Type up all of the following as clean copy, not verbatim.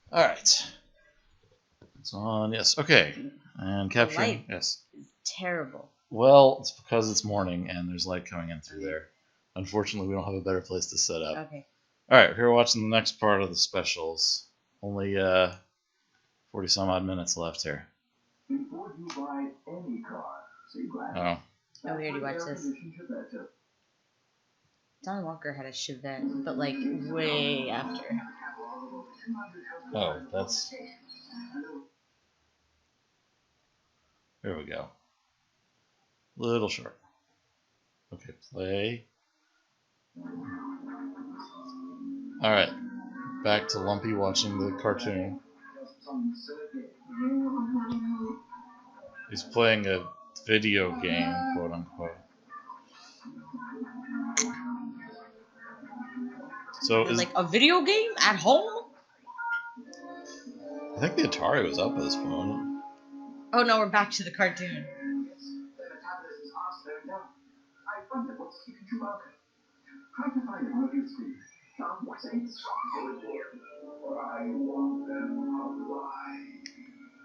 All right. It's on. Yes. Okay. And capture. Light Yes. is terrible. Well, it's because it's morning and there's light coming in through there. Unfortunately, we don't have a better place to set up. Okay. All right. Here we're watching the next part of the specials. Only 40 some odd minutes left here. Before you buy any car, see glass. Oh. Oh, we already watched this. John Walker had a Chevette, but like way after. Oh, that's. There we go. Little short. Okay, play. All right, back to Lumpy watching the cartoon. He's playing a video game, quote unquote. So is like a video game at home? I think the Atari was up at this point. Oh no, we're back to the cartoon.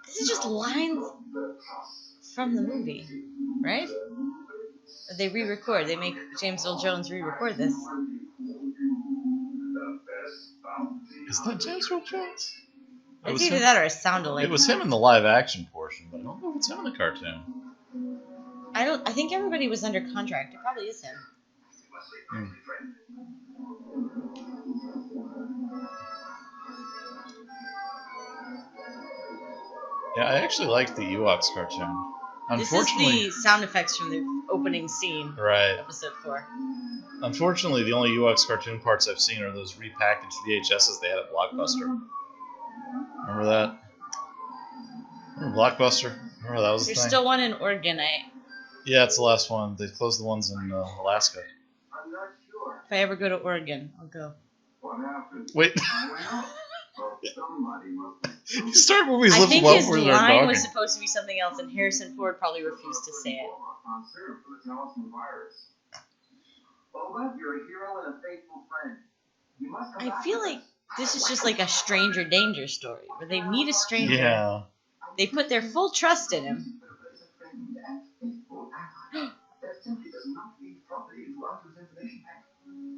This is just lines from the movie, right? They re-record. They make James Earl Jones re-record this. Is that James Earl Jones? It's either that or a sound alike. It was him in the live action portion, but I don't know if it's him in the cartoon. I think everybody was under contract. It probably is him. Yeah, I actually liked the Ewoks cartoon. Unfortunately, this is the sound effects from the opening scene. Right. Episode 4. Unfortunately, the only Ewoks cartoon parts I've seen are those repackaged VHSs they had at Blockbuster. Remember that? Remember Blockbuster? Remember that was the thing? There's still one in Oregon. Yeah, it's the last one. They closed the ones in Alaska. If I ever go to Oregon, I'll go. Wait. You start movies I think well his before line they're talking. was supposed to be something else, and Harrison Ford probably refused to say it. I feel like this is just like a stranger danger story, where they meet a stranger. Yeah. They put their full trust in him.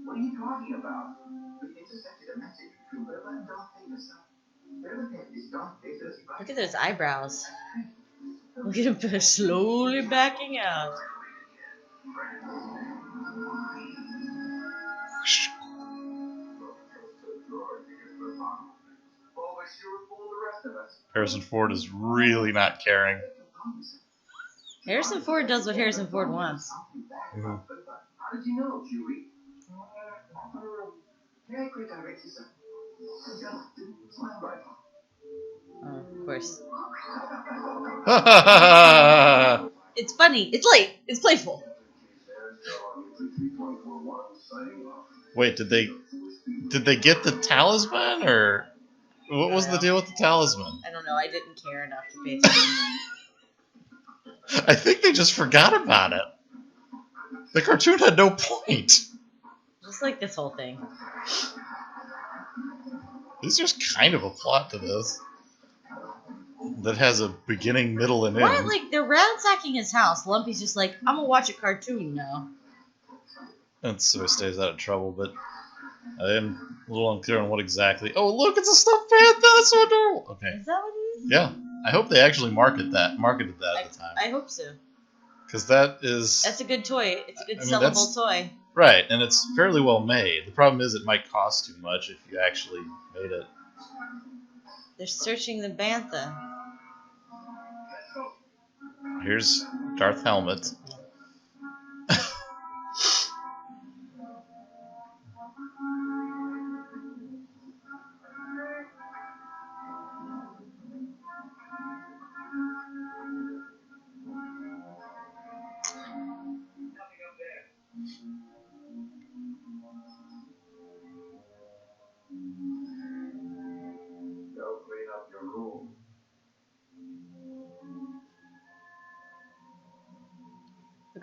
What are you talking about? We intercepted a message between Willa and Darth Vader, sir. Look at those eyebrows. Look at him slowly backing out. Harrison Ford is really not caring. Harrison Ford does what Harrison Ford wants. Mm-hmm. How did you know, Chewie? Very quick direction, sir. Oh, of course. Wait, It's funny. It's light. It's playful. did they get the talisman, or what was the deal with the talisman? I don't know. I didn't care enough to pay attention. I think they just forgot about it. The cartoon had no point. Just like this whole thing. There's just kind of a plot to this that has a beginning, middle, and end. Why, like, they're ransacking his house. Lumpy's just like, I'm gonna watch a cartoon now. And so he stays out of trouble, but I am a little unclear on what exactly. Oh, look, it's a stuffed panther. That's so adorable. Okay. Is that what it is? Yeah. I hope they actually marketed that at the time. I hope so. Because that's a good toy. It's a good sellable toy. Right, and it's fairly well made. The problem is it might cost too much if you actually made it. They're searching the bantha. Here's Darth Helmet.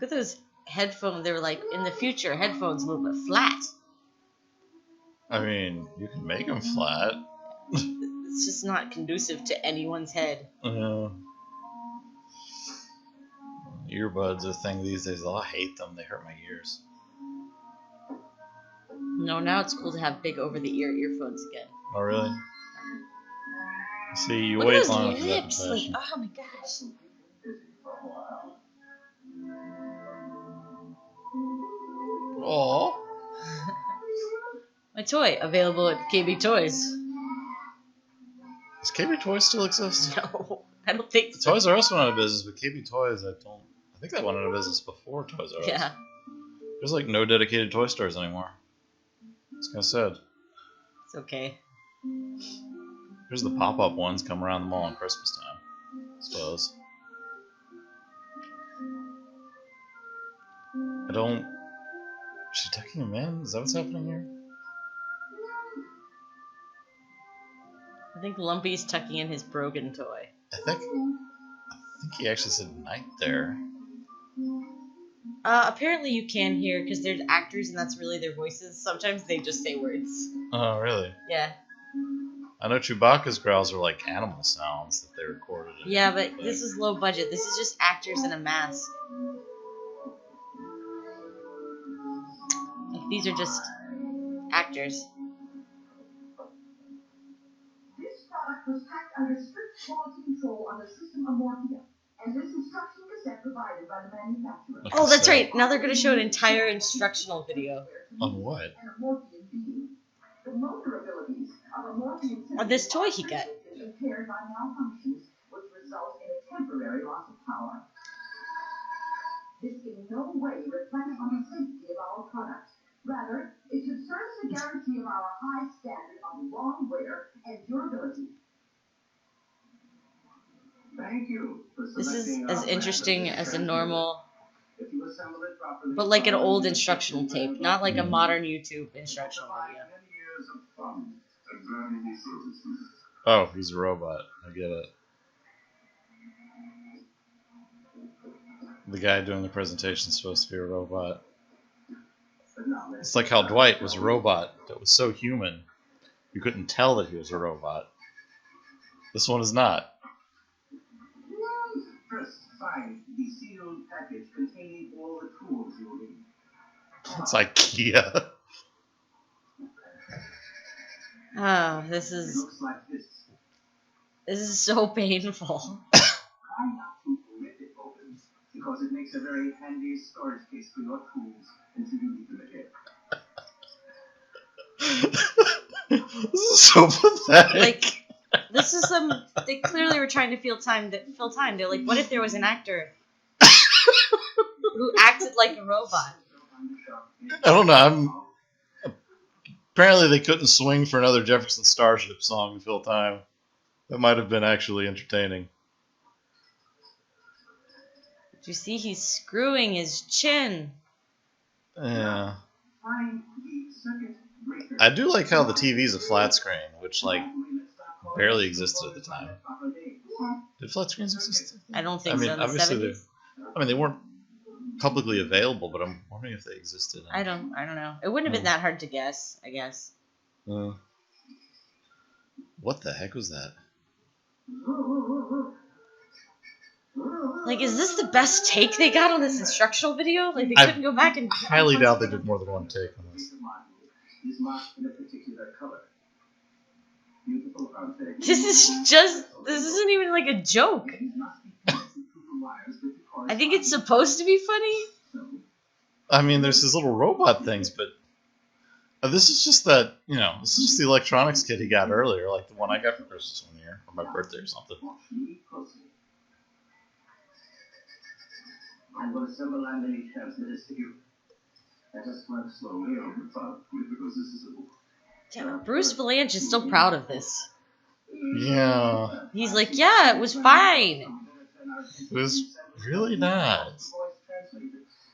Look at those headphones. They were like, in the future, headphones a little bit flat. I mean, you can make them flat. It's just not conducive to anyone's head. Earbuds are a thing these days. I hate them. They hurt my ears. No, now it's cool to have big over-the-ear earphones again. Oh, really? See, you Look wait at those long enough for that lips. Like, fashion. oh my gosh. Aww. My toy, available at KB Toys. Does KB Toys still exist? No, I don't think so. Toys R Us went out of business, but KB Toys, I think that went out of business before Toys R Us. Yeah. There's like no dedicated toy stores anymore. It's kind of sad. It's okay. Here's the pop-up ones come around the mall on Christmas time, I suppose. Is she tucking him in? Is that what's happening here? I think Lumpy's tucking in his broken toy. I think he actually said night there. Apparently you can hear, because there's actors and that's really their voices. Sometimes they just say words. Oh, really? Yeah. I know Chewbacca's growls are like animal sounds that they recorded. Yeah, but this is low budget. This is just actors in a mask. Like, these are just actors. This product was packed under strict quality control on the system of Morphia, and this instruction cassette provided by the manufacturer. Oh, that's right. Now they're going to show an entire instructional video. On what? And a morphine beam. The motor abilities of a morphine Oh, this toy he got. is impaired by malfunctions, which result in a temporary loss of power. This in no way reflects on the safety of our product. Rather, it should serve as a guarantee of our high standard of long wear and durability. Thank you for This is selecting as our interesting brand of as a normal, If you assemble it properly, but like an old instructional tape, not like a modern YouTube instructional video. many years of fun and valuable services. Oh, he's a robot. I get it. The guy doing the presentation is supposed to be a robot. It's like how Dwight was a robot that was so human you couldn't tell that he was a robot. This one is not. First, find the sealed package containing all the tools you will need. It's IKEA. Oh, It looks like this. this is so painful. Try not to rip it open, because it makes a very handy storage case for your tools until you need them again. This is so pathetic. Like, this is they clearly were trying to fill time. They're like, what if there was an actor who acted like a robot? I don't know. Apparently they couldn't swing for another Jefferson Starship song to fill time. That might have been actually entertaining. Did you see he's screwing his chin? Yeah. Find the circuit breaker. I do like how the TV's a flat screen, which like barely existed at the time. Did flat screens exist? I don't think I mean, so. In the obviously 70s? they weren't publicly available, but I'm wondering if they existed. I don't know. It wouldn't have been that hard to guess, I guess. What the heck was that? Like, is this the best take they got on this instructional video? Like, they couldn't go back and... Highly doubt they did more than one take on this. Is marked in a particular color. Beautiful, aren't they? This isn't even like a joke. I think it's supposed to be funny. I mean, there's these little robot things, but this is just that, this is just the electronics kit he got earlier, like the one I got for Christmas one year, or my birthday or something. I'm going to assemble and many transmitters to you. Let us work slowly over fun, because this is a book. Yeah, but Bruce Valanche is still proud of this. Yeah. He's like, yeah, it was fine. It was really not.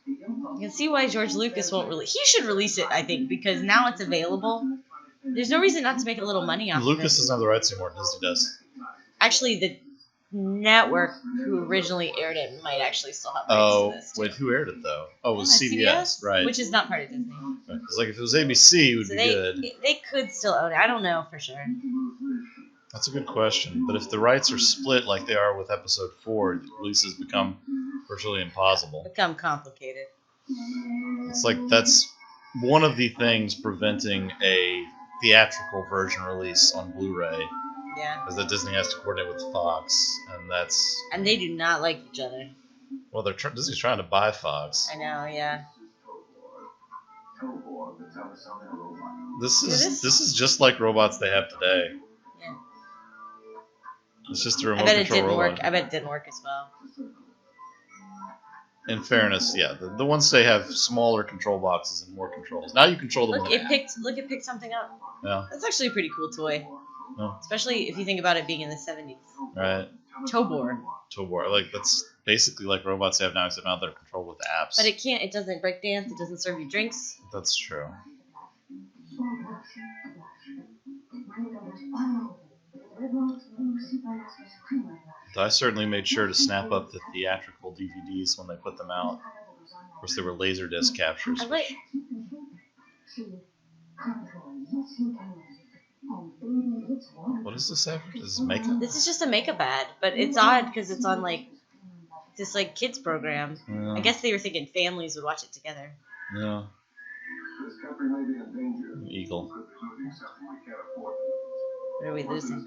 You can see why George Lucas won't release. He should release it, I think, because now it's available. There's no reason not to make a little money off of it. Lucas doesn't have the rights anymore. Disney does. Actually, network who originally aired it might actually still have rights to this. Wait, who aired it though? Oh, it was CBS, right? Which is not part of Disney. Right. It's like if it was ABC, it would be good. They could still own it. I don't know for sure. That's a good question. But if the rights are split like they are with Episode 4, releases become virtually impossible. Become complicated. It's like that's one of the things preventing a theatrical version release on Blu-ray. Yeah. Is that Disney has to coordinate with Fox, and they do not like each other. Well, Disney's trying to buy Fox. I know, yeah. This is just like robots they have today. Yeah. It's just a remote control robot. I bet it didn't work as well. In fairness, yeah, the ones they have smaller control boxes and more controls. Now you control them. Look, it picked something up. Yeah. That's actually a pretty cool toy. Yeah. Especially if you think about it being in the 70s. Right. Tobor. Like that's basically like robots they have now, except now they're controlled with apps. But it doesn't break dance. It doesn't serve you drinks. That's true. I certainly made sure to snap up the theatrical DVDs when they put them out. Of course, they were Laserdisc captures. What is this after? This is makeup? This is just a makeup ad, but it's odd because it's on like this like kids program. Yeah. I guess they were thinking families would watch it together. Yeah. Eagle. What are we losing?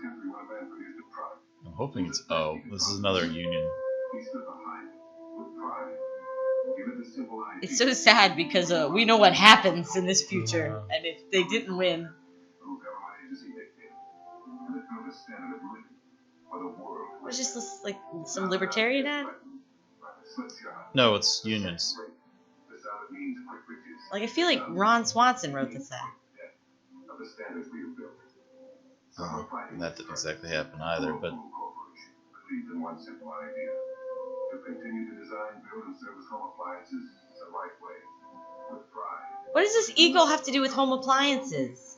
I'm hoping it's O. This is another union. It's so sad because we know what happens in this future, and if they didn't win. Was just this, like some libertarian ad? No, it's unions. Like I feel like Ron Swanson wrote this ad. And that didn't exactly happen either, but what does this eagle have to do with home appliances?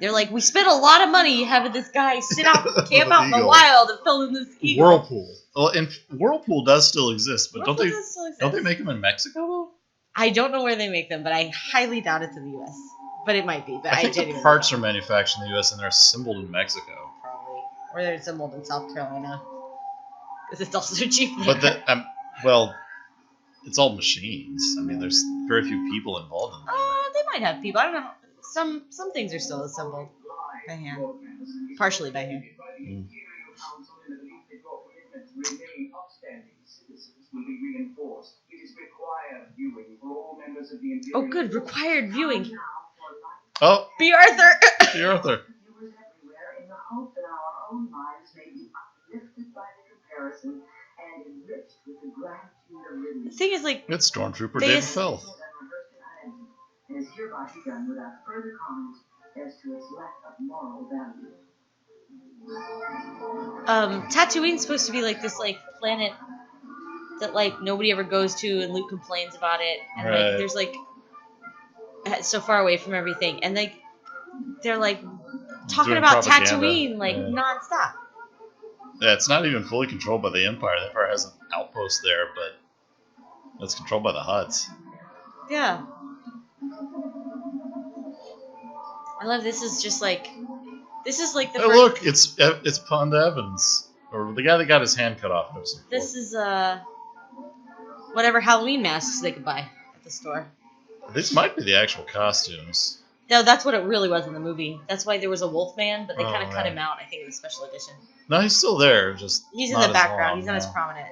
They're like, we spent a lot of money having this guy camp out in the wild and film this eagle. Whirlpool. Well, and Whirlpool does still exist, but don't they make them in Mexico though? I don't know where they make them, but I highly doubt it's in the U.S. But it might be. But I think the parts are manufactured in the U.S. and they're assembled in Mexico. Probably. Or they're assembled in South Carolina. Because it's also cheap there. But well, it's all machines. I mean, there's very few people involved in them. They might have people. I don't know. Some things are still assembled by hand. Partially by hand. Mm. Oh, good. Required viewing. Oh. B. Arthur. B. Arthur. The thing is, like... It's Stormtrooper David Felth. Tatooine's supposed to be like this like planet that like nobody ever goes to, and Luke complains about it, and like there's like so far away from everything, and they're like talking about Tatooine like nonstop. Yeah, it's not even fully controlled by the Empire. The Empire has an outpost there, but it's controlled by the Hutts. Yeah. I love this is like the hey, look, it's Pond Evans, or the guy that got his hand cut off. This is whatever Halloween masks they could buy at the store. These might be the actual costumes. No, that's what it really was in the movie. That's why there was a Wolfman, but they kind of cut him out. I think in the special edition. No, he's still there. He's in the background. He's not as prominent.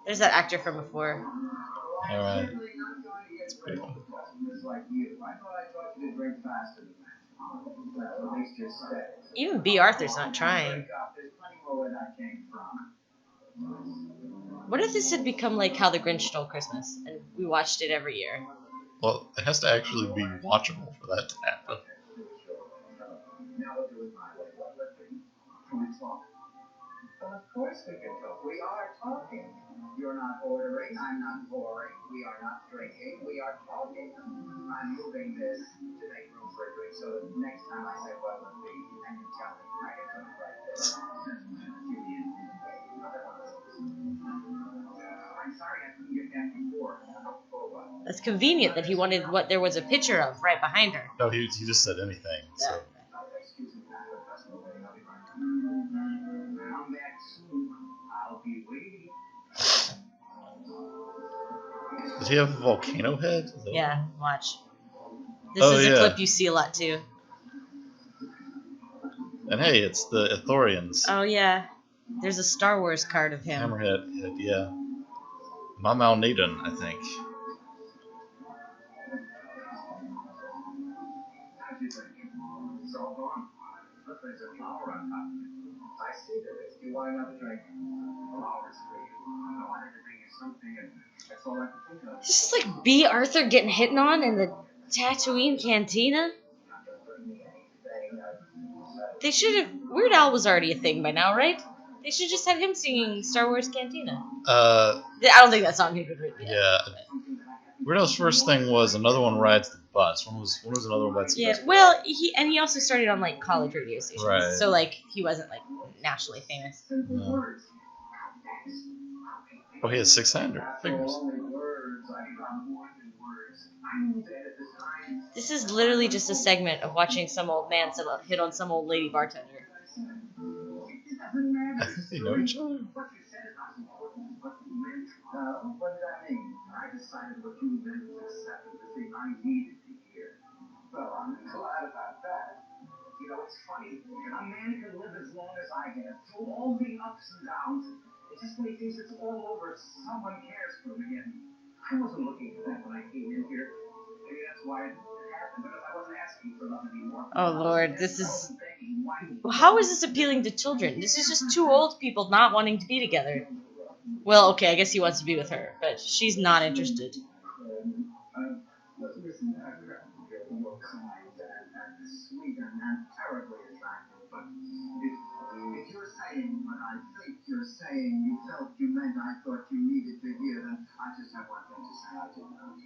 There's that actor from before. All right. Even B. Arthur's not trying. What if this had become like How the Grinch Stole Christmas, and we watched it every year? Well, it has to actually be watchable for that to happen. Of course we can talk. We are talking. You're not ordering. I'm not boring. We are not drinking. We are talking. I'm moving this to make room for a drink. So that next time I say, well, let's be, and you tell me, I can put it right there. I'm sorry I couldn't get that before. That's convenient that he wanted what there was a picture of right behind her. No, he just said anything. So. Excuse me, come back soon. I'll be waiting. Did he have a volcano head? Yeah, watch. This is a clip you see a lot too. And hey, it's the Ithorians. Oh yeah. There's a Star Wars card of him. Hammerhead, yeah. Mamal Naden, I think. I see there is. You want another drink? Flowers for you. I wanted to bring you something, and that's all I could think of. This is like B. Arthur getting hit on in the Tatooine cantina. They should have. Weird Al was already a thing by now, right? They should just had him singing Star Wars Cantina. I don't think that song had been written yet. Yeah. Weird Al's first thing was Another One Rides the Bus. When was Another One Rides the Bus? Yeah, well, he also started on like college radio stations, right. So like he wasn't like nationally famous. No. Oh, he has 600 figures. This is literally just a segment of watching some old man hit on some old lady bartender. I think they know each other. What did I mean? I decided what you meant was accepted the thing I needed to hear. Well, I'm glad about that. You know, it's funny. A man can live as long as I have, through all the ups and downs. It's just when he thinks it's all over, someone cares for him again. I wasn't looking for that when I came in here. Maybe that's why it happened, because I wasn't asking for love anymore. Oh Lord, this is... How is this appealing to children? This is just two old people not wanting to be together. Well, okay, I guess he wants to be with her, but she's not interested. If you're saying what I think you're saying, you felt you meant I thought you needed to hear, then I just have one thing to say. I do not.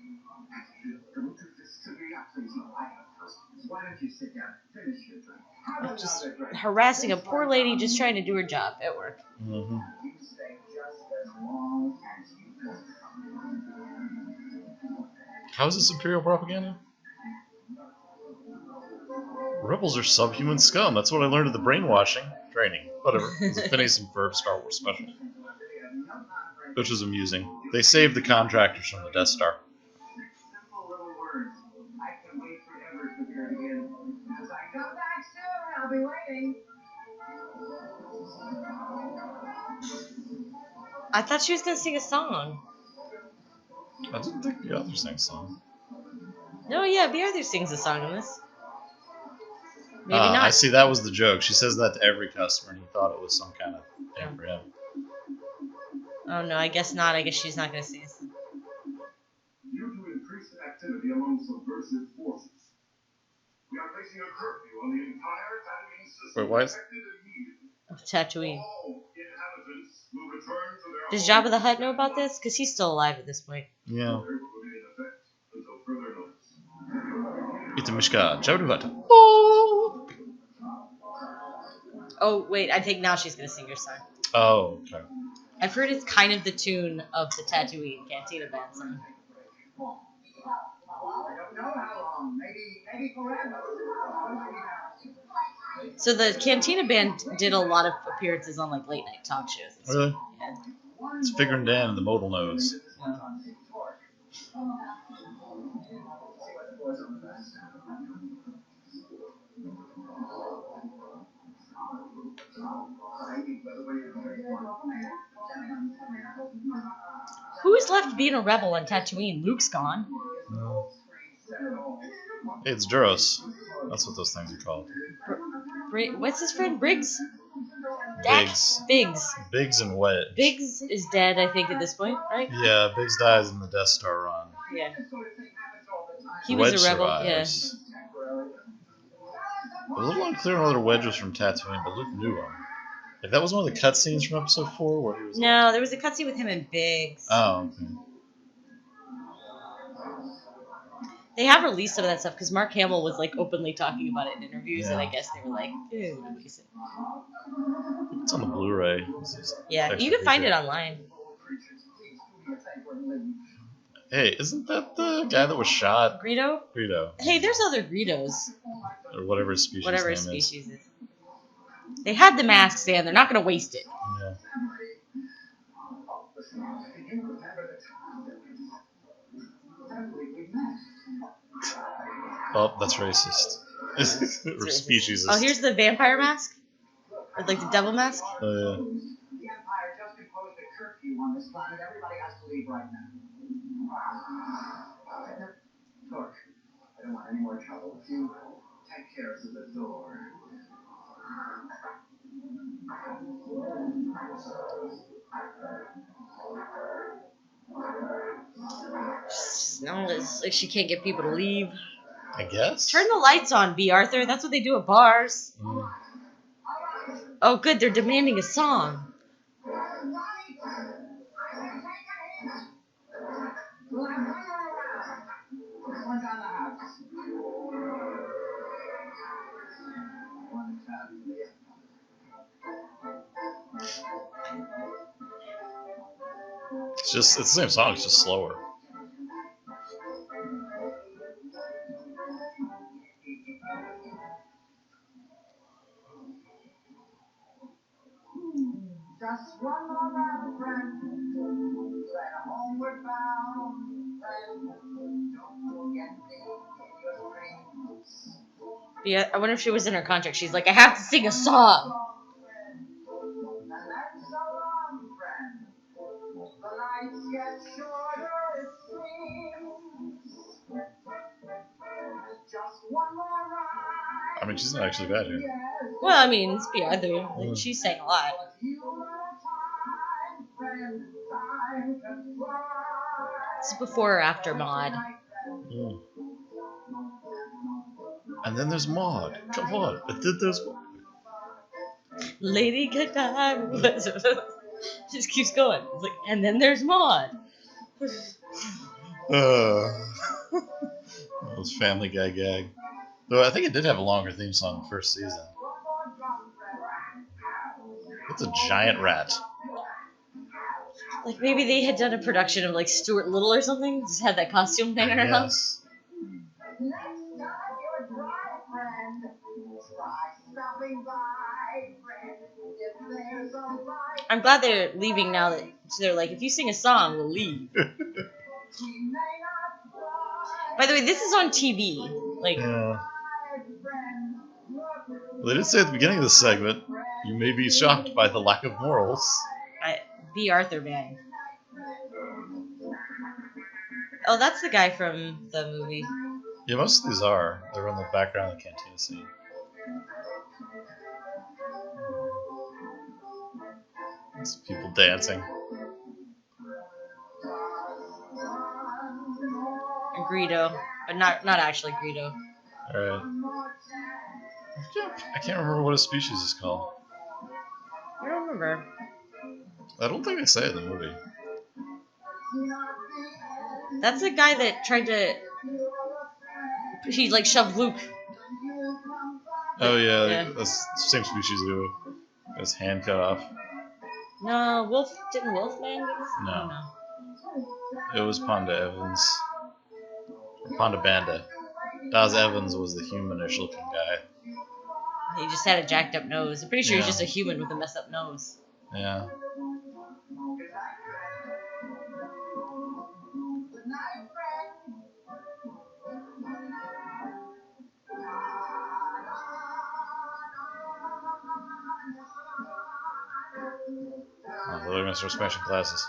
Don't do this to me, please. No, I have first. Why don't you sit down, finish your drink, have another drink. Harassing a poor lady just trying to do her job at work. Mm-hmm. You stay just as long as you can. How is this Imperial propaganda? Rebels are subhuman scum. That's what I learned at the brainwashing training. Whatever. It was a Phineas and Ferb Star Wars special. Which was amusing. They saved the contractors from the Death Star. Simple little words. I can wait forever to hear it again. As I come back soon, I'll be waiting. I thought she was going to sing a song. I didn't think the other sang a song. No, yeah, B. Arthur sings a song in this. Maybe not. I see, that was the joke. She says that to every customer, and he thought it was some kind of thing for him. Oh no, I guess not. I guess she's not going to sing. Due to increased activity among subversive forces, we are placing a curfew on the entire Tatooine system. Wait, why is... Tatooine. All inhabitants will return to their Does Jabba the Hutt know about this? Because he's still alive at this point. Yeah. Order will remain in effect until further notice. Itamishka, Jabba the Hutt. Oh, wait, I think now she's going to sing her song. Oh, okay. I've heard it's kind of the tune of the Tatooine Cantina Band song. I don't know how long. Maybe forever. So the Cantina Band did a lot of appearances on like late night talk shows. Really? Yeah. It's Figure and Dan and the Modal Nose. Who's left being a rebel on Tatooine? Luke's gone. No. Hey, it's Duros. That's what those things are called. What's his friend? Briggs? Biggs. Biggs. Biggs and Wedge. Biggs is dead, I think, at this point, right? Yeah, Biggs dies in the Death Star run. Yeah. He was Wedge a rebel, survives. Yeah. It was a little unclear whether Wedge was from Tatooine, but Luke knew him. If that was one of the cutscenes from episode 4, where he was. No, there was a cutscene with him and Biggs. Oh, okay. They have released some of that stuff because Mark Hamill was like openly talking about it in interviews, and I Yeah. guess they were like, "Dude, release it." It's on the Blu-ray. Yeah, you can find it online. Hey, isn't that the guy that was shot? Greedo? Greedo. Hey, there's other Greedos. Or whatever his species Whatever name his is. species is. They had the masks, Dan. They're not going to waste it. Yeah. Oh, that's racist. Or speciesist. Oh, here's the vampire mask? Or like the devil mask? Oh, yeah. The Empire just imposed a curfew on this planet. Everybody has to leave right now. Look, I don't want any more trouble. You take care of the door. No, it's like she can't get people to leave. I guess. Turn the lights on, B. Arthur. That's what they do at bars. Oh, good. They're demanding a song. It's the same song, it's just slower. Just one more round, friend. Let homeward bound, friend. Don't forget me in your dreams. Yeah, I wonder if she was in her contract. She's like, I have to sing a song. And that's so long, friend. The nights get shorter, it seems. Just one more ride. I mean, she's not actually bad here. Well, I mean, it's B. Arthur. Like, she sang a lot. This is before or after Maud. Mm. And then there's Maud. Come on. And then there's Maud. Lady Gaga. Just keeps going. It's like, and then there's Maud. That was Family Guy gag. Though I think it did have a longer theme song the first season. It's a giant rat. Like maybe they had done a production of like Stuart Little or something. Just had that costume thing on her house. Yes. I'm glad they're leaving now that they're like, if you sing a song, we'll leave. By the way, this is on TV. Like, Yeah. Well, they did say at the beginning of this segment, you may be shocked by the lack of morals. B. Arthur, man. Oh, that's the guy from the movie. Yeah, most of these are. They're in the background of the cantina scene. It's people dancing. And Greedo. But not actually Greedo. Alright. I can't remember what his species is called. I don't remember. I don't think they say it in the movie. That's the guy that tried to... He, like, shoved Luke. Oh, yeah. Yeah. That's the same species as Luke. His hand cut off. No, didn't Wolfman do this? No. I don't know. It was Panda Evans. Or Panda Banda. Daz Evans was the humanish looking guy. He just had a jacked up nose. I'm pretty sure he's Yeah. just a human with a messed up nose. Yeah. Oh, they're gonna start smashing glasses.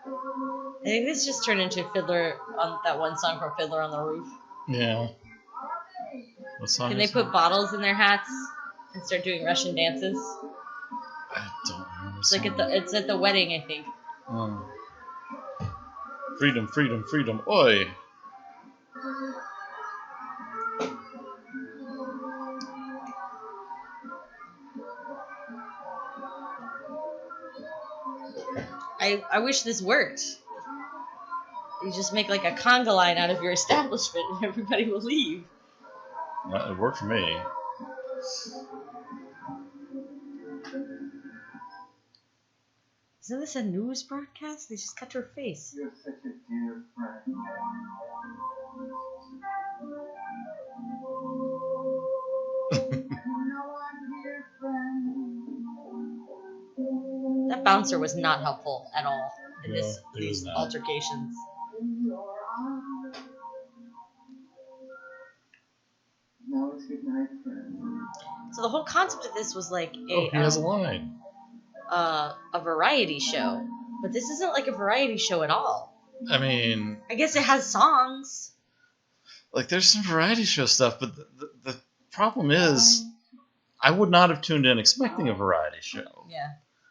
I think this just turned into Fiddler on that one song from Fiddler on the Roof. Yeah. What song Can they is put that? bottles in their hats and start doing Russian dances? I don't remember. It's like it's at the wedding, I think. Freedom, freedom, freedom, oi! I wish this worked. You just make like a conga line out of your establishment and everybody will leave. It worked for me. Isn't this a news broadcast? They just cut to her face. You're such a dear friend. That bouncer was not helpful at all in No, he these was not. altercations. Now it's good night, friend. So the whole concept of this was like He has a line. a variety show, but this isn't like a variety show at all. I mean, I guess it has songs. like there's some variety show stuff, but the problem is, I would not have tuned in expecting a variety show. Yeah.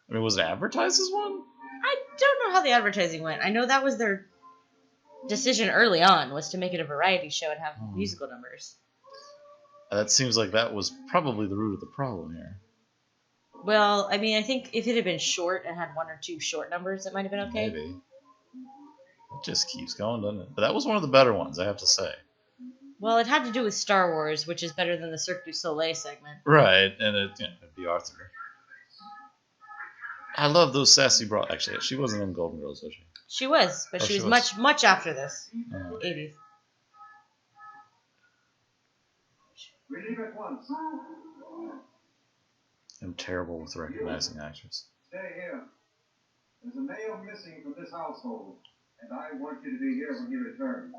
I mean, was it advertised as one? I don't know how the advertising went. I know that was their decision early on, was to make it a variety show and have musical numbers. That seems like that was probably the root of the problem here. Well, I mean, I think if it had been short and had 1 or 2 short numbers, it might have been okay. Maybe. It just keeps going, doesn't it? But that was one of the better ones, I have to say. Well, it had to do with Star Wars, which is better than the Cirque du Soleil segment. Right, and it'd be Arthur. I love those sassy bras. Actually, she wasn't in Golden Girls, was she? She was, but she was much after this. The 80s. We leave at once. I'm terrible with recognizing actors. Stay here. There's a male missing from this household, and I want you to be here when he returns.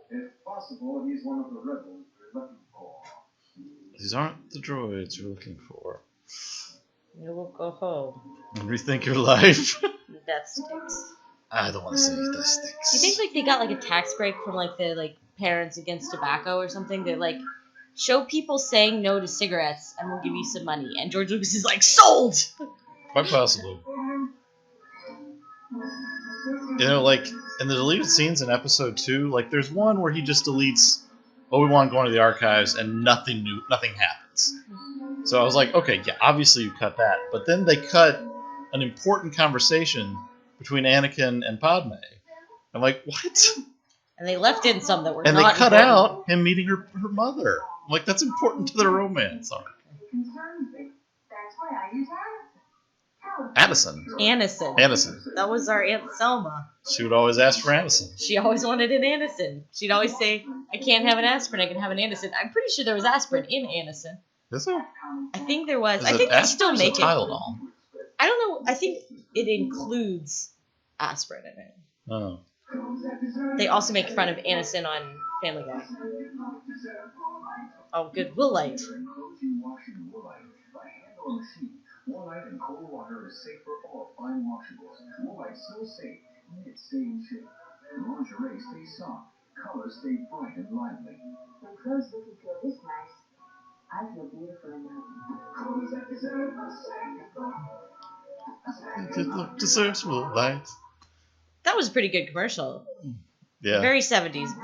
If possible, he's one of the rebels we're looking for. These aren't the droids you're looking for. You will go home. And rethink your life. That stinks. I don't want to say that stinks. You think like they got like a tax break from like the like Parents Against Tobacco or something? They're like, show people saying no to cigarettes and we'll give you some money. And George Lucas is like, sold! Quite possibly. You know, like, in the deleted scenes in episode 2, like, there's one where he just deletes Obi-Wan going to the archives and nothing happens. So I was like, okay, yeah, obviously you cut that. But then they cut an important conversation between Anakin and Padme. I'm like, what? And they left in some that were and not they cut important. out him meeting her mother. I'm like, that's important to their romance arc. Concerns me. That's why I use Addison. Anison. That was our Aunt Selma. She would always ask for Addison. She always wanted an Anison. She'd always say, I can't have an aspirin, I can have an Anison. I'm pretty sure there was aspirin in Anison. Is there? I think there was. Is I think they still make it. Tylenol? I don't know. I think it includes aspirin in it. Oh. They also make fun of Anison on Family Guy. Oh, good. Woolite. Woolite in cold water is safe for all fine washables. Woolite so safe, it stays in shape. Lingerie stays soft. Colors stay bright and lively. When clothes look and feel this nice, I feel beautiful enough. Good look deserves light. That was a pretty good commercial. Yeah. Very 70s.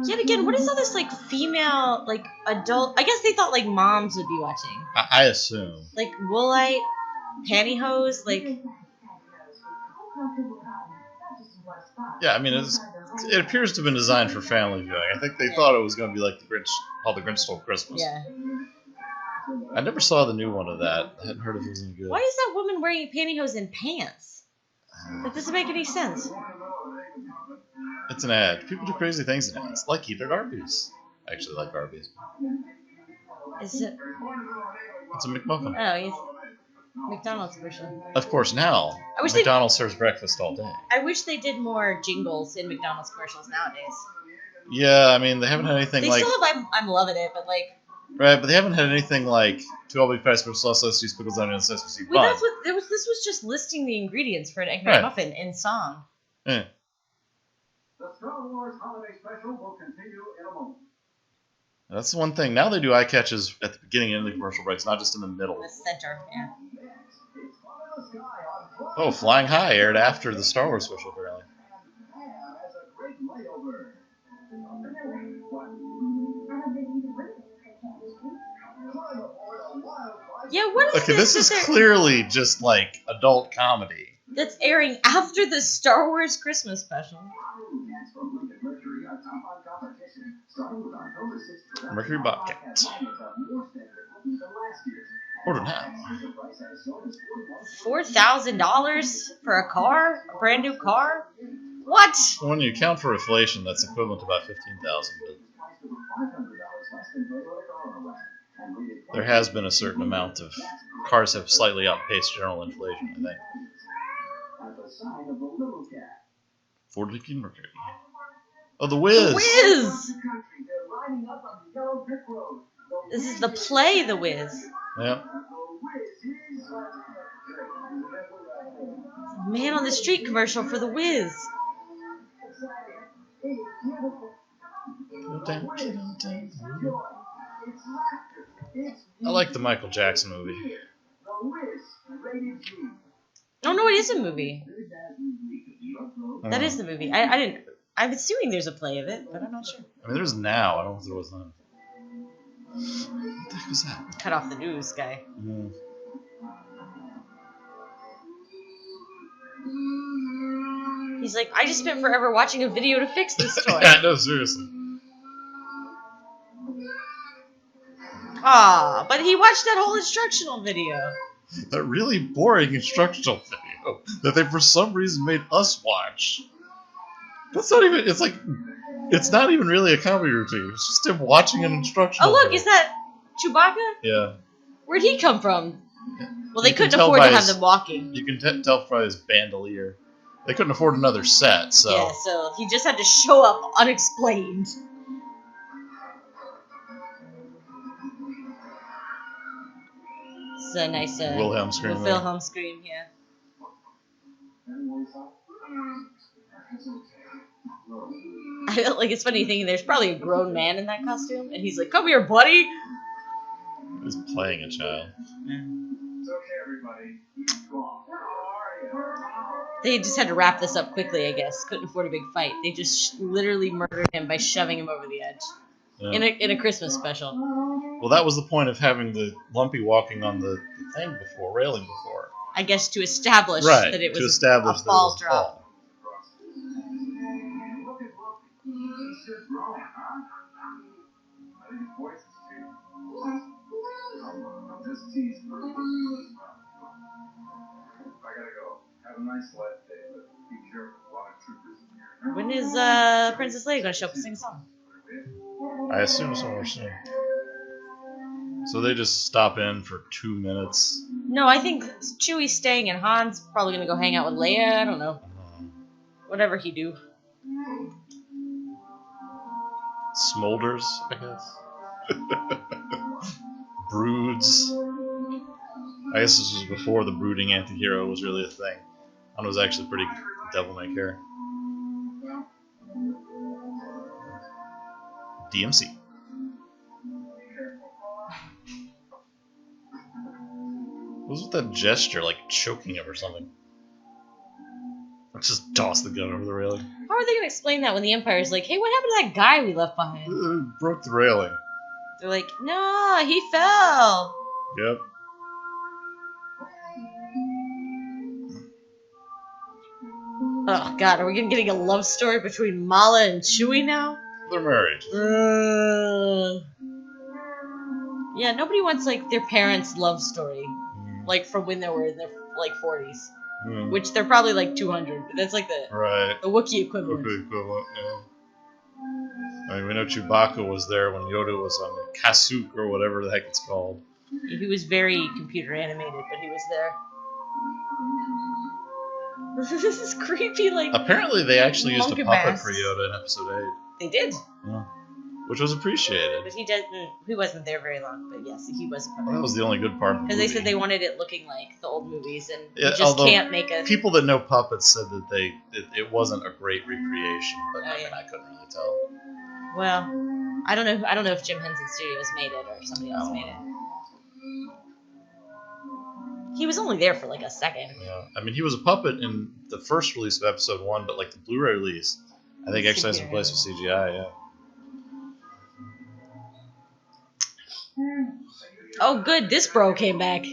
Yet again, what is all this like female, like adult? I guess they thought like moms would be watching. I assume. Like Woolite, pantyhose, like. Yeah, I mean, it appears to have been designed for family viewing. I think they thought it was going to be like the Grinch, How the Grinch Stole Christmas. Yeah. I never saw the new one of that. I hadn't heard if it was any good. Why is that woman wearing pantyhose and pants? That doesn't make any sense. It's an ad. People do crazy things in ads. Like eat at Arby's. I actually like Arby's. Is it? It's a McMuffin. Oh, yes. McDonald's version. Of course, now McDonald's serves breakfast all day. I wish they did more jingles in McDonald's commercials nowadays. Yeah, I mean, they haven't had anything they like... They still have I'm loving it, but like... Right, but they haven't had anything like 2 all-beef fries, special sauce, lettuce, cheese, pickles, onion, and sesame seed bun. That's what, this was just listing the ingredients for an Egg McMuffin in song. Yeah. The Star Wars Holiday Special will continue in a moment. That's the one thing. Now they do eye catches at the beginning and end of the commercial breaks, not just in the middle. The center, yeah. Oh, Flying High aired after the Star Wars special, apparently. Yeah, what is Okay, this is clearly just like adult comedy. That's airing after the Star Wars Christmas special. Mercury Bobcat. Order now. $4,000 for a car? A brand new car? What? When you account for inflation, that's equivalent to about $15,000. But there has been a certain amount of cars have slightly outpaced general inflation, I think. Ford Lincoln Mercury. Oh, the Wiz. The Wiz. This is the play, The Wiz. Yep. Man on the Street commercial for The Wiz. I like the Michael Jackson movie. Oh no, it is a movie. That is the movie. I didn't. I'm assuming there's a play of it, but I'm not sure. I mean, there's now. I don't know if there was then. What the heck was that? Cut off the news guy. Mm. He's like, I just spent forever watching a video to fix this toy. No, seriously. Ah, but he watched that whole instructional video. That really boring instructional video that they for some reason made us watch. That's not even. It's like, it's not even really a comedy routine. It's just him watching an instructional. Oh look, video. is that Chewbacca? Yeah. Where'd he come from? Well, they You can couldn't tell afford by to have his- them walking. You can tell by his bandolier. They couldn't afford another set, so. Yeah, so he just had to show up unexplained. It's a nice Wilhelm scream. Wilhelm scream, yeah. I feel like it's funny thinking there's probably a grown man in that costume, and he's like, "Come here, buddy." He's playing a child. It's okay, everybody. They just had to wrap this up quickly, I guess. Couldn't afford a big fight. They just literally murdered him by shoving him over the edge. Yeah. In a Christmas special. Well, that was the point of having the Lumpy walking on the thing before, railing before. I guess to establish Right, that it was to establish a that fall it was a drop. fall. Just teasing. I gotta go. Have a nice life day, but be careful. A lot of troopers in here. When is Princess Leia gonna show up and sing a song? I assume somewhere soon. So they just stop in for 2 minutes. No, I think Chewie's staying and Han's probably gonna go hang out with Leia. I don't know. Whatever he do. Smolders, I guess. Broods. I guess this was before the brooding anti-hero was really a thing. Han was actually pretty devil-may-care. DMC. What was with that gesture, like choking him or something? Let's just toss the gun over the railing. How are they gonna explain that when the Empire's like, "Hey, what happened to that guy we left behind?" Broke the railing. They're like, "No, he fell." Yep. Oh God, are we getting a love story between Mala and Chewie now? They're married. Yeah, nobody wants like their parents' love story, like from when they were in their like 40s, which they're probably like 200. But that's like the Wookiee equivalent. Wookiee equivalent, yeah. I mean, we know Chewbacca was there when Yoda was on Kashyyyk or whatever the heck it's called. He was very computer animated, but he was there. This is creepy, like. Apparently, they actually used a monkey puppet masks. for Yoda in Episode 8. They did. Yeah. Which was appreciated. But he didn't. He wasn't there very long. But yes, he was a puppet. Well, that was the only good part of the movie. Because they said they wanted it looking like the old movies, and Yeah, you just although can't make a. People that know puppets said that it wasn't a great recreation, but I mean, I couldn't really tell. Well, I don't know. I don't know if Jim Henson Studios made it or somebody else made it. He was only there for like a second. Yeah, I mean, he was a puppet in the first release of Episode 1, but like the Blu-ray release, I think actually has some place with CGI. Yeah. Oh, good. This bro came back.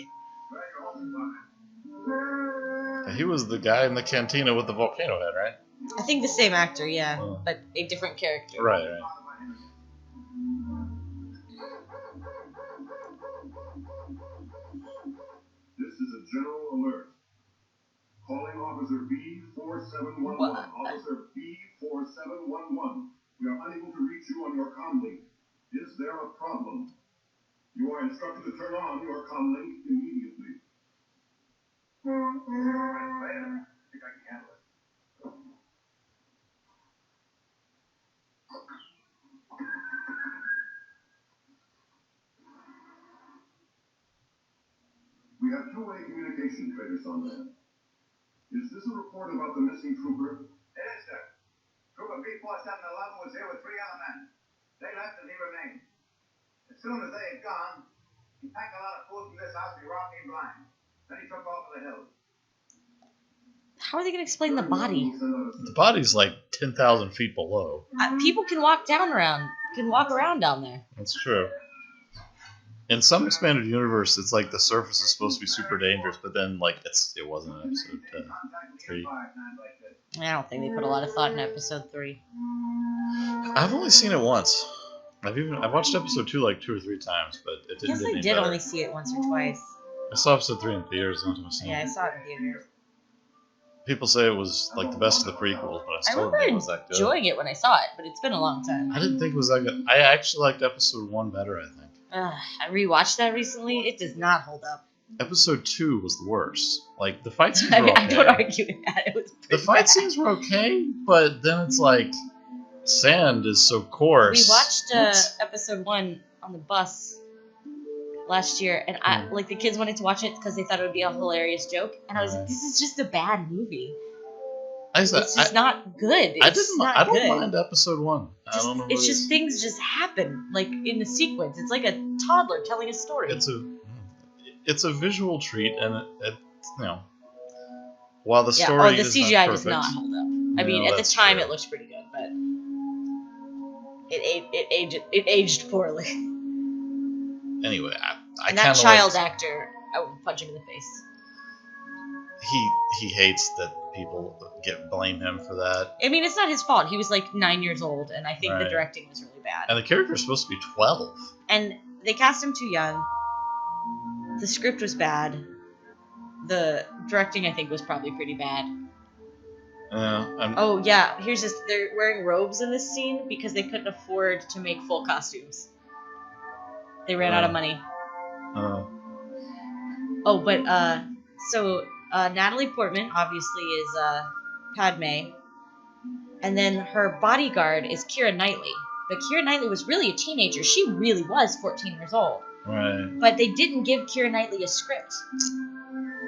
He was the guy in the cantina with the volcano head, right? I think the same actor, yeah, but a different character. Right. This is a general alert. Calling Officer B4711. Officer B4711. We are unable to reach you on your comm link. Is there a problem? You are instructed to turn on your comm link immediately. Wait a minute. I think I can handle it. We have two-way communication, Trader Sondland. Is this a report about the missing trooper? It is, sir. Trooper B4711 was here with 3 other men. They left and he remained. As soon as they had gone, he packed a lot of food from this house and he robbed me blind. Then he took off for the hills. How are they going to explain the body? The body's like 10,000 feet below. People can walk around down there. That's true. In some expanded universe, it's like the surface is supposed to be super dangerous, but then like it wasn't in episode 3. I don't think they put a lot of thought in episode 3. I've only seen it once. I've watched episode 2 like 2 or 3 times, but it didn't. I guess I did only see it once or twice. I saw episode 3 in theaters. Yeah, I saw it in theaters. People say it was like the best of the prequels, but I still don't think it was that good. Enjoying it when I saw it, but it's been a long time. I didn't think it was that good. I actually liked episode 1 better, I think. I rewatched that recently. It does not hold up. Episode 2 was the worst. Like, the fight scenes were okay. I don't argue with that. It was the fight scenes were okay, but then it's like, sand is so coarse. We watched episode 1 on the bus last year, and like the kids wanted to watch it because they thought it would be a hilarious joke, and I was like, this is just a bad movie. It's just not good. I don't mind episode 1. I don't know. It's just things just happen like in a sequence. It's like a toddler telling a story. It's a visual treat, and it while the story the CGI does not hold up. I mean, at the time it looks pretty good, but it aged poorly. Anyway, and that child actor, I would punch him in the face. He hates that people blame him for that. I mean, it's not his fault. He was like 9 years old, and I think the directing was really bad. And the character's supposed to be 12. And they cast him too young. The script was bad. The directing, I think, was probably pretty bad. Here's this. They're wearing robes in this scene because they couldn't afford to make full costumes. They ran out of money. So Natalie Portman obviously is Padme, and then her bodyguard is Keira Knightley. But Keira Knightley was really a teenager. She really was 14 years old. Right. But they didn't give Keira Knightley a script,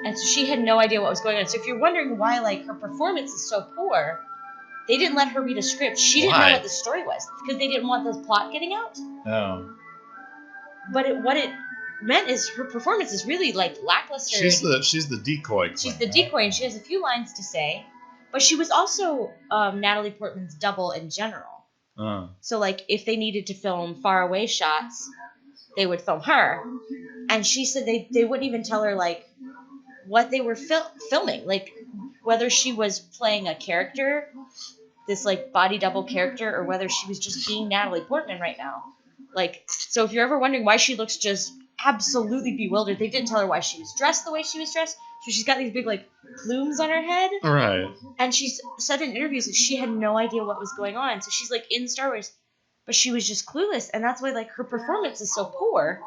and so she had no idea what was going on. So if you're wondering why like her performance is so poor, they didn't let her read a script. She didn't know what the story was because they didn't want the plot getting out. Oh. But what it meant is her performance is really like lackluster. She's the decoy queen. She's the decoy, and she has a few lines to say, but she was also Natalie Portman's double in general. So like if they needed to film faraway shots, they would film her, and she said they wouldn't even tell her like what they were filming, like whether she was playing a character, this like body double character, or whether she was just being Natalie Portman right now. Like, so if you're ever wondering why she looks just absolutely bewildered, they didn't tell her why she was dressed the way she was dressed. So she's got these big, like, plumes on her head. Right. And she's said in interviews that she had no idea what was going on. So she's, like, in Star Wars, but she was just clueless. And that's why, like, her performance is so poor,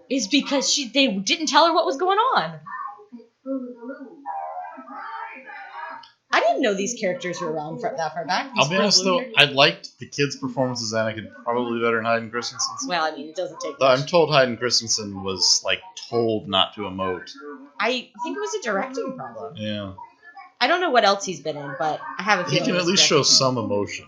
is because they didn't tell her what was going on. I didn't know these characters were around that far back. I'll be honest, though, I liked the kids' performances as Anakin probably better than Hayden Christensen's. Well, I mean, it doesn't take much. I'm told Hayden Christensen was, like, told not to emote. I think it was a directing problem. Yeah. I don't know what else he's been in, but I have a feeling he can at least show some emotion.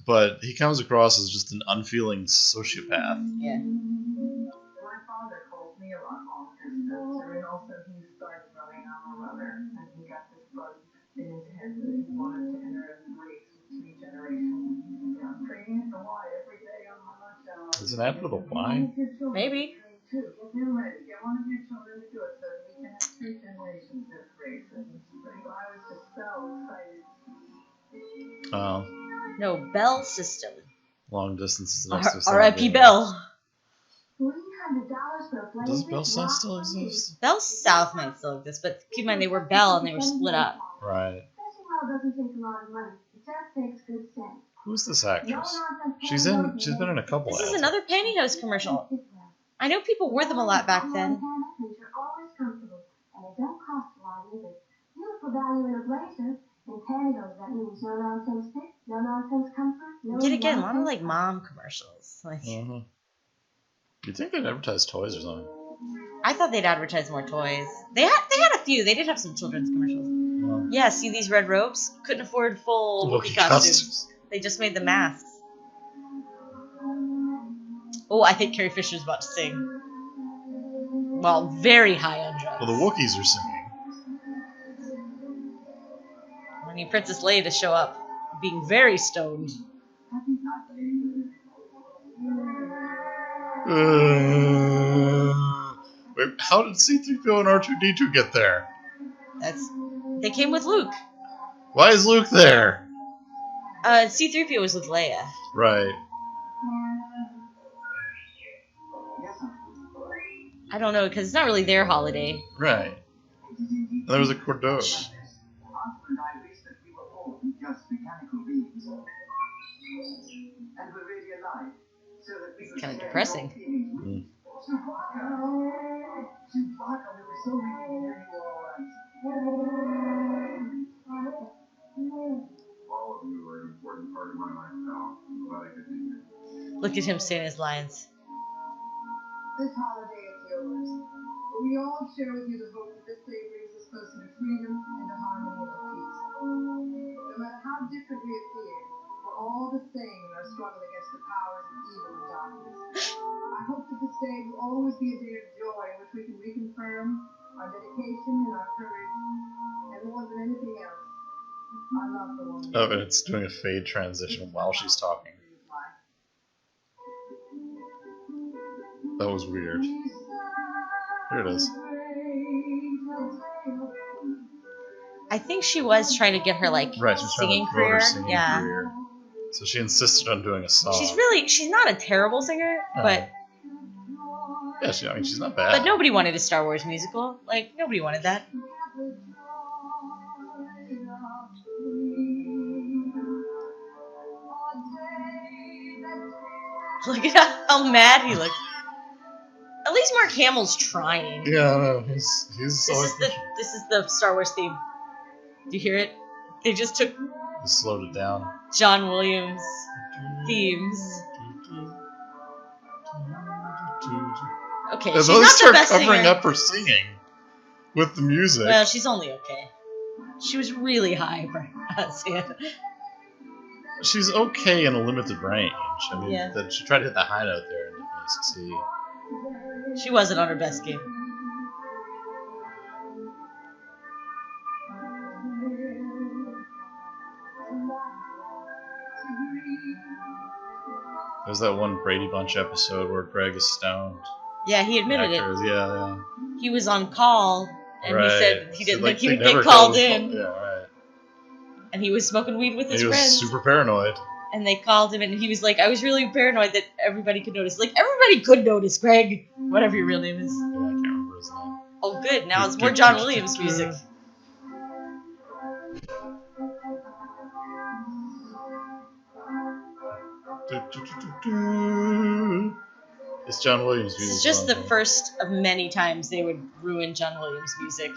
But he comes across as just an unfeeling sociopath. Yeah. My father calls me a lot often, and also he starts running on my mother, and he got this bug in his head that he wanted to enter a race with 3 generations. I'm training to lie every day on my lunch hour. Isn't an ad for the wine? Maybe. If you're ready, get one of your children to do it so that we can have 3 generations of races. I was just so excited. No, Bell System. Long distance is next to R.I.P. Bell. $300 for a Does Bell South still exist? Bell South might still exist, but keep in mind they were Bell and they were split up. Right. Doesn't take a lot of money. It just takes good sense. Who's this actress? She's been in a couple This ads. is another pantyhose commercial. I know people wore them a lot back then. They're always comfortable, and they don't cost a lot either. Beautiful value in a blazer. And pantyhose, that means no nonsense fit, no nonsense comfort. Yet again, a lot of like mom commercials. Like, You'd think they'd advertise toys or something. I thought they'd advertise more toys. They had a few. They did have some children's commercials. Yeah, see these red ropes? Couldn't afford full Wookiee costumes. They just made the masks. Oh, I think Carrie Fisher's about to sing. Well, very high on drugs. Well, the Wookiees are singing. I need Princess Leia to show up, being very stoned. Wait, how did C-3PO and R2-D2 get there? They came with Luke. Why is Luke there? C-3PO was with Leia. Right. I don't know, because it's not really their holiday. Right. And there was a Cordoge. It's kind of depressing. All of you are an important part of my life now. I'm glad I could be here. Look at him saying his lines. This holiday is yours. But we all share with you the hope that this day brings us closer to freedom and to harmony and to peace. No matter how different we appear, we're all the same in our struggle against the powers of evil and darkness. I hope that this day will always be a day of joy in which we can reconfirm our dedication and our courage. And more than anything else, I love the woman. Oh, and it's doing a fade transition while she's talking. That was weird. Here it is. I think she was trying to get her singing career. Career. So she insisted on doing a song. She's not a terrible singer, but yeah, she's not bad. But nobody wanted a Star Wars musical. Like, nobody wanted that. Look at how mad he looks. At least Mark Hamill's trying. Yeah, I know. He's this is the Star Wars theme. Do you hear it? They just took. They slowed it down. John Williams themes. Okay, she's not the best singer. Covering up her singing with the music. Well, she's only okay. She was really high for us. Yeah. She's okay in a limited range. I mean, she tried to hit the high note there and didn't succeed. She wasn't on her best game. There's that one Brady Bunch episode where Greg is stoned. Yeah, he admitted it. Yeah. He was on call, and he said he didn't think he would get called in. Yeah, right. And he was smoking weed with his friends. He was super paranoid. And they called him, and he was like, I was really paranoid that everybody could notice. Like, everybody could notice, Greg. Whatever your real name is. Yeah, I can't remember his name. Oh, good. Now it's more John Williams music. It's John Williams music. It's just the first of many times they would ruin John Williams music.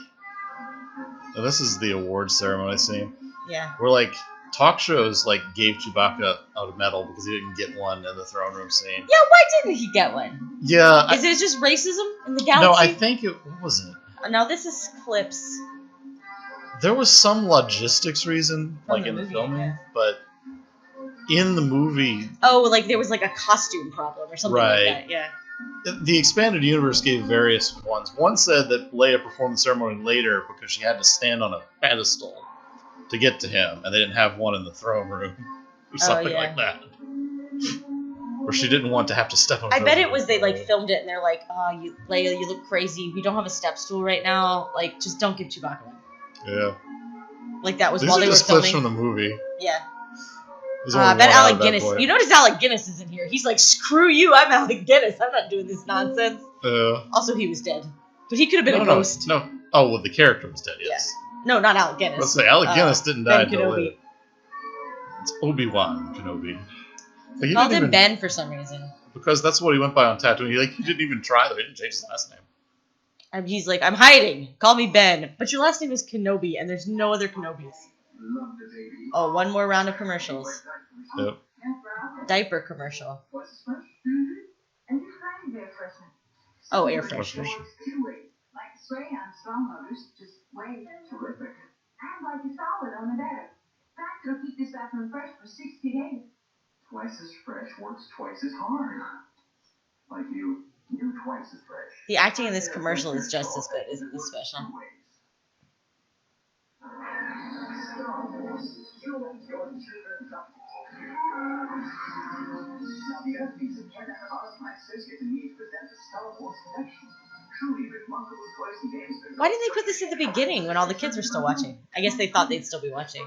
Now, this is the awards ceremony scene. Yeah. Where, talk shows, gave Chewbacca a medal because he didn't get one in the throne room scene. Yeah, why didn't he get one? Yeah. Is it just racism in the galaxy? No, I think it wasn't. Now, this is clips. There was some logistics reason, in the filming, but in the movie... Oh, there was, a costume problem or something like that, yeah. The expanded universe gave various ones. One said that Leia performed the ceremony later because she had to stand on a pedestal to get to him, and they didn't have one in the throne room, or something like that. or she didn't want to have to step on. I bet it was they like filmed it and they're like, "Oh, Leia, you look crazy. We don't have a step stool right now. Like, just don't give Chewbacca one." Yeah. Like that was These while are they were just clips filming. from the movie. Yeah. There's I only bet one out Alec of that Guinness. boy. You notice Alec Guinness is in here. He's like, "Screw you! I'm Alec Guinness. I'm not doing this nonsense." Also, he was dead, but he could have been a ghost. No. Oh, well, the character was dead. Yes. Yeah. No, not Alec Guinness. Let's say Alec Guinness didn't die Ben until Kenobi. later. It's Obi-Wan Kenobi. Like, he Called didn't him even, Ben for some reason. because that's what he went by on Tatooine. He didn't even try though. He didn't change his last name. And he's like, "I'm hiding. Call me Ben." But your last name is Kenobi, and there's no other Kenobis. Oh, one more round of commercials. Yep. Diaper commercial. And you find air freshener. Oh, air freshener. Like spray on strong motors, just way terrific. And like a solid on the bed. Fact, it'll keep this bathroom fresh for 60 days. Twice as fresh works twice as hard. Like you twice as fresh. The acting in this commercial is just as good, isn't this special? Why didn't they put this at the beginning when all the kids were still watching? I guess they thought they'd still be watching.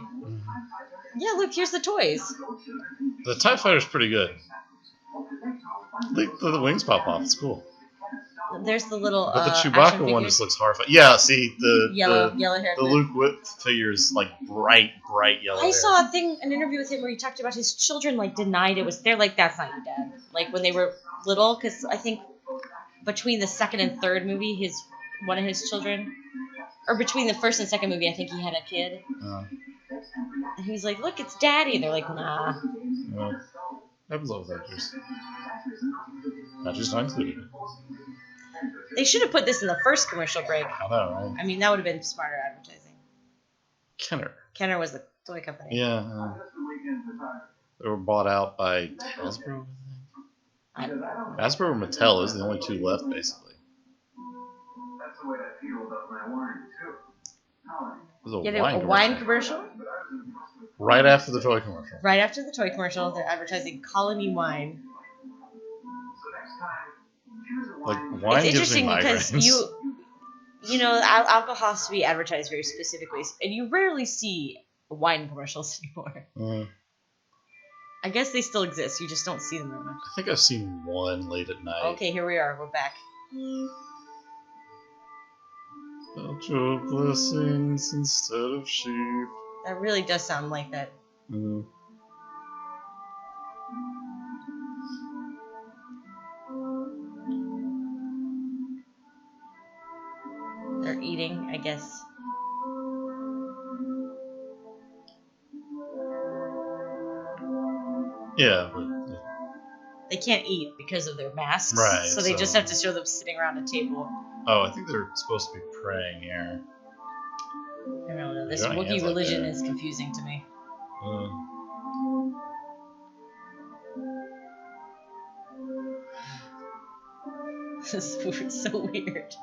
Yeah, look, here's the toys. The TIE Fighter's pretty good. The wings pop off. It's cool. There's the little But the action Chewbacca one figures. just looks horrifying. Yeah, see yellow hair. the Luke Whip figure is like bright yellow. I hair. saw an interview with him where he talked about his children like denied it was. They're like, "That's not your dad." Like when they were little, because I think between the second and third movie, one of his children, or between the first and second movie, I think he had a kid. And he's like, "Look, it's Daddy." And they're like, "Nah." Well, happens with actors. Actors not included. They should have put this in the first commercial break. I know, right? I mean, that would have been smarter advertising. Kenner was the toy company. Yeah. They were bought out by Hasbro, I think. Hasbro or Mattel is the only two left, basically. That's the way I feel about my wine, too. It was a wine commercial? Right after the toy commercial. Right after the toy commercial, they're advertising Colony Wine. So next time, Like, wine It's gives me interesting because migraines. you know, alcohol has to be advertised very specific ways, and you rarely see wine commercials anymore. I guess they still exist. You just don't see them very much. I think I've seen one late at night. Okay, here we are. We're back. Felt your blessings instead of sheep. That really does sound like that. They're eating, I guess. Yeah, but they can't eat because of their masks. Right, So they so- just have to show them sitting around a table. I think they're supposed to be praying here. I don't know. This Johnny Wookiee hands like religion that. is confusing to me. This is so weird.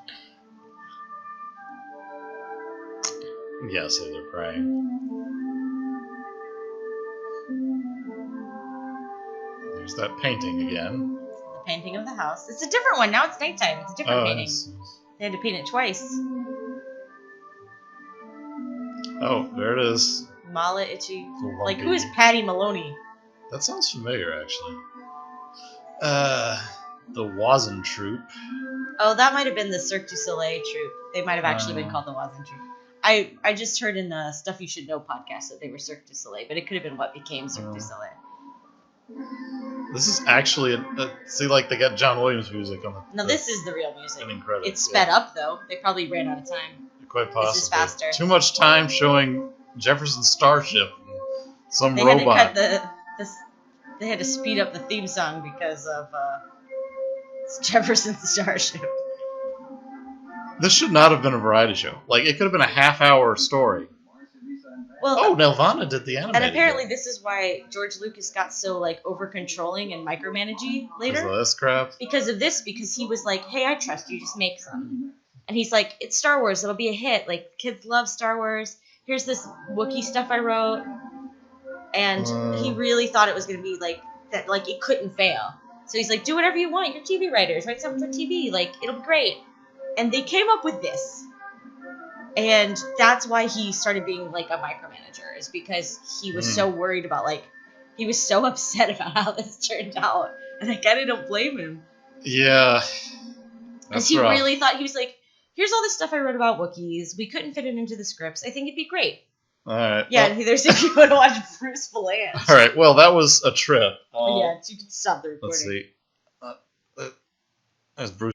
Yeah, so they're praying. There's that painting again. The painting of the house. It's a different one. Now it's nighttime. It's a different painting. Nice. They had to paint it twice. Oh, there it is. Mala Itchy. The Like, lumpy- who is Patty Maloney? That sounds familiar, actually. The Wazn Troop. Oh, that might have been the Cirque du Soleil troupe. They might have actually been called the Wazn troupe. I just heard in the Stuff You Should Know podcast that they were Cirque du Soleil, but it could have been what became Cirque du Soleil. This is actually see, like they got John Williams music on the. No, this is the real music. An incredible. It's sped up though. They probably ran out of time. Quite possibly. This is faster. Too much time showing Jefferson's starship. And some They robot. had to cut They had to speed up the theme song because of Jefferson's Starship. This should not have been a variety show. Like, it could have been a half-hour story. Well, Oh, Nelvana did the animated. and apparently this is why George Lucas got so like over-controlling and micromanaging later. Because of this crap. Because he was like, "Hey, I trust you. Just make something." And he's like, "It's Star Wars. It'll be a hit. Like, kids love Star Wars. Here's this Wookiee stuff I wrote." And he really thought it was going to be like that. Like, it couldn't fail. So he's like, do whatever you want. You're TV writers. Write something for TV. Like, it'll be great. And they came up with this. And that's why he started being, like, a micromanager, is because he was so worried about, like, he was so upset about how this turned out. And I kind of don't blame him. Yeah. Because he really thought, he was like, here's all this stuff I wrote about Wookiees. We couldn't fit it into the scripts. I think it'd be great. All right. Yeah, well, there's if you want to watch Bruce Valanche. All right. Well, that was a trip. Yeah, you can stop the recording. Let's see. As Bruce